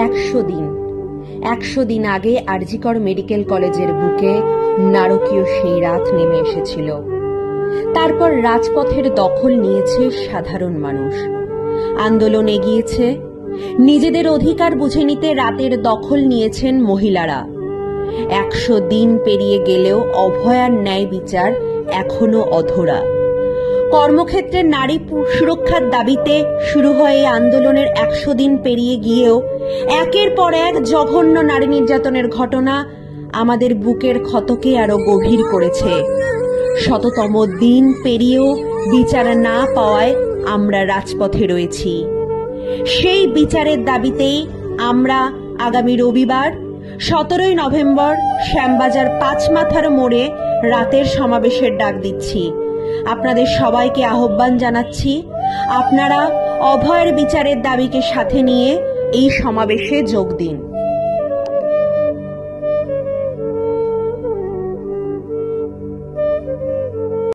একশো দিন আগে আরজিকর মেডিকেল কলেজের বুকে নারকীয় সেই রাত নেমে এসেছিল। তারপর রাজপথের দখল নিয়েছে সাধারণ মানুষ, আন্দোলন এগিয়েছে, নিজেদের অধিকার বুঝে নিতে রাতের দখল নিয়েছেন মহিলারা। 100 দিন পেরিয়ে গেলেও অভয়ার ন্যায় বিচার এখনো অধরা। কর্মক্ষেত্রে নারী সুরক্ষার দাবিতে শুরু হয় এই আন্দোলনের 100 দিন পেরিয়ে গিয়েও একের পর এক জঘন্য নারী নির্যাতনের ঘটনা আমাদের বুকের ক্ষতকে আরো গভীর করেছে। শততম দিন পেরিয়েও বিচার না পাওয়ায় আমরা রাজপথে রয়েছি। সেই বিচারের দাবিতেই আমরা আগামী রবিবার 17 নভেম্বর শ্যামবাজার 5 মাথার মোড়ে রাতের সমাবেশের ডাক দিচ্ছি। আপনাদের সবাইকে আহ্বান জানাচ্ছি, আপনারা অভয়ের বিচারের দাবিকে সাথে নিয়ে এই সমাবেশে যোগ দিন।